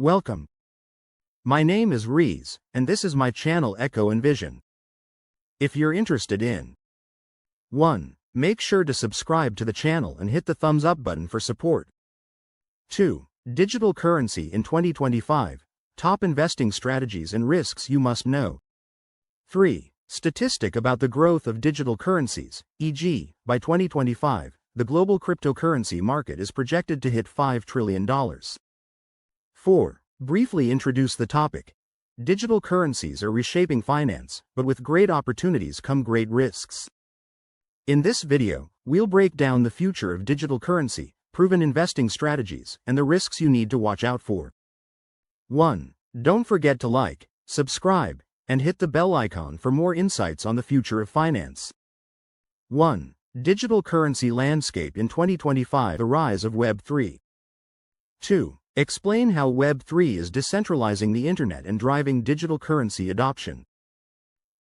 Welcome. My name is Rees, and this is my channel Echo and Vision. If you're interested in 1. Make sure to subscribe to the channel and hit the thumbs up button for support. 2. Digital currency in 2025, top investing strategies and risks you must know. 3. Statistic about the growth of digital currencies, e.g., by 2025, the global cryptocurrency market is projected to hit $5 trillion. 4. Briefly introduce the topic. Digital currencies are reshaping finance, but with great opportunities come great risks. In this video, we'll break down the future of digital currency, proven investing strategies, and the risks you need to watch out for. 1. Don't forget to like, subscribe, and hit the bell icon for more insights on the future of finance. 1. Digital currency landscape in 2025, the rise of Web 3. 2. Explain how Web 3 is decentralizing the internet and driving digital currency adoption.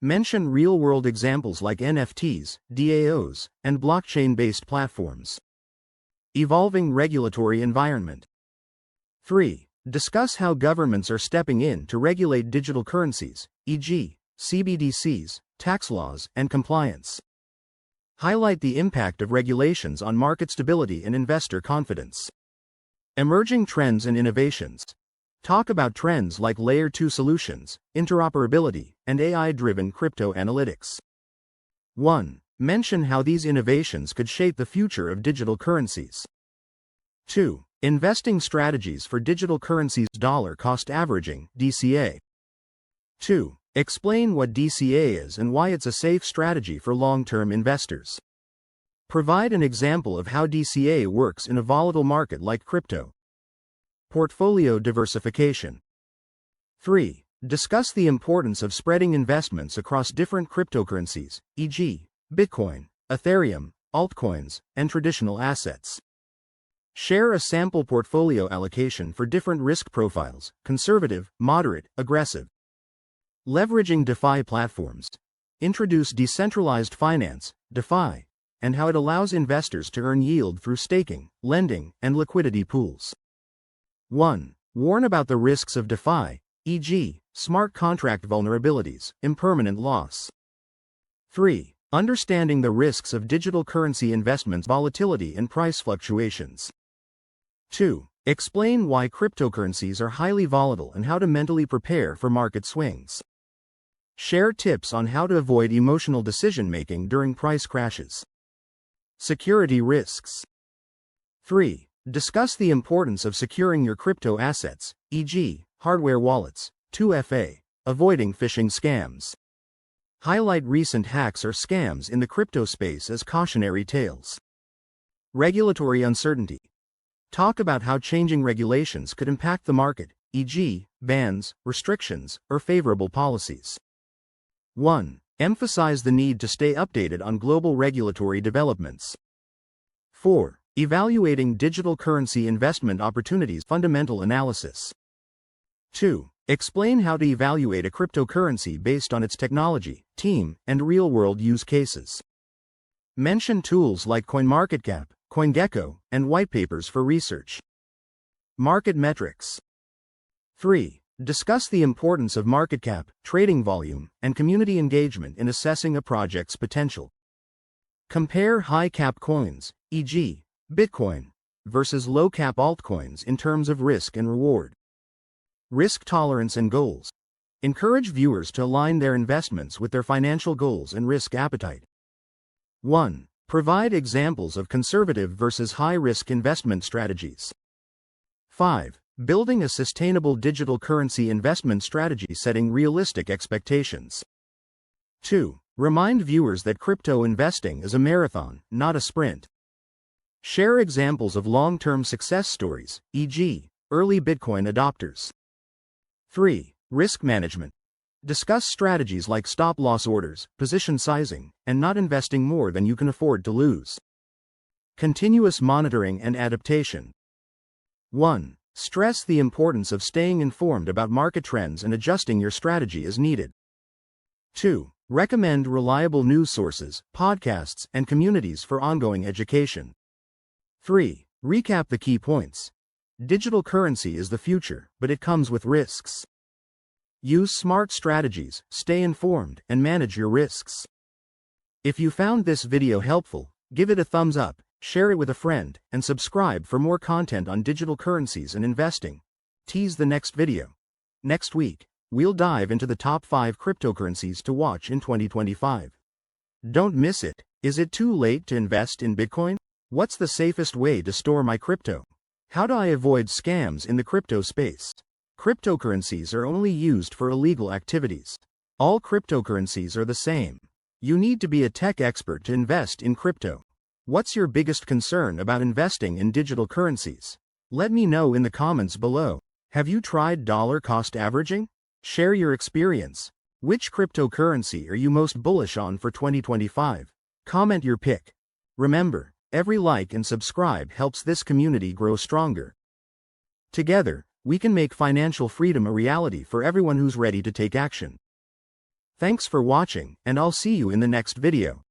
Mention real-world examples like NFTs, DAOs, and blockchain-based platforms. Evolving regulatory environment. 3. Discuss how governments are stepping in to regulate digital currencies, e.g., CBDCs, tax laws, and compliance. Highlight the impact of regulations on market stability and investor confidence. Emerging trends and innovations. Talk about trends like Layer 2 solutions, interoperability, and AI-driven crypto analytics. 1. Mention how these innovations could shape the future of digital currencies. 2. Investing strategies for digital currencies. Dollar cost averaging, DCA. 2. Explain what DCA is and why it's a safe strategy for long-term investors. Provide an example of how DCA works in a volatile market like crypto. Portfolio diversification. 3. Discuss the importance of spreading investments across different cryptocurrencies, e.g., Bitcoin, Ethereum, altcoins, and traditional assets. Share a sample portfolio allocation for different risk profiles: conservative, moderate, aggressive. Leveraging DeFi platforms. Introduce decentralized finance, DeFi, and how it allows investors to earn yield through staking, lending, and liquidity pools. 1. Warn about the risks of DeFi, e.g., smart contract vulnerabilities, impermanent loss. 3. Understanding the risks of digital currency investments, volatility and price fluctuations. 2. Explain why cryptocurrencies are highly volatile and how to mentally prepare for market swings. Share tips on how to avoid emotional decision-making during price crashes. Security risks. 3. Discuss the importance of securing your crypto assets, e.g., hardware wallets, 2FA, avoiding phishing scams. Highlight recent hacks or scams in the crypto space as cautionary tales. Regulatory uncertainty. Talk about how changing regulations could impact the market, e.g., bans, restrictions, or favorable policies. 1. Emphasize the need to stay updated on global regulatory developments. 4. Evaluating digital currency investment opportunities, fundamental analysis. 2. Explain how to evaluate a cryptocurrency based on its technology, team, and real-world use cases. Mention tools like CoinMarketCap, CoinGecko, and white papers for research. Market metrics. 3. Discuss the importance of market cap, trading volume, and community engagement in assessing a project's potential. Compare high-cap coins, e.g., Bitcoin, versus low-cap altcoins in terms of risk and reward. Risk tolerance and goals. Encourage viewers to align their investments with their financial goals and risk appetite. 1. Provide examples of conservative versus high-risk investment strategies. 5. Building a sustainable digital currency investment strategy, setting realistic expectations. 2. Remind viewers that crypto investing is a marathon, not a sprint. Share examples of long-term success stories, e.g., early Bitcoin adopters. 3. Risk management. Discuss strategies like stop-loss orders, position sizing, and not investing more than you can afford to lose. Continuous monitoring and adaptation. 1. Stress the importance of staying informed about market trends and adjusting your strategy as needed. 2. Recommend reliable news sources, podcasts, and communities for ongoing education. 3. Recap the key points. Digital currency is the future, but it comes with risks. Use smart strategies, stay informed, and manage your risks. If you found this video helpful, give it a thumbs up, share it with a friend, and subscribe for more content on digital currencies and investing. Tease the next video. Next week, we'll dive into the top 5 cryptocurrencies to watch in 2025. Don't miss it. Is it too late to invest in Bitcoin? What's the safest way to store my crypto? How do I avoid scams in the crypto space? Cryptocurrencies are only used for illegal activities. All cryptocurrencies are the same. You need to be a tech expert to invest in crypto. What's your biggest concern about investing in digital currencies? Let me know in the comments below. Have you tried dollar cost averaging? Share your experience. Which cryptocurrency are you most bullish on for 2025? Comment your pick. Remember, every like and subscribe helps this community grow stronger. Together, we can make financial freedom a reality for everyone who's ready to take action. Thanks for watching, and I'll see you in the next video.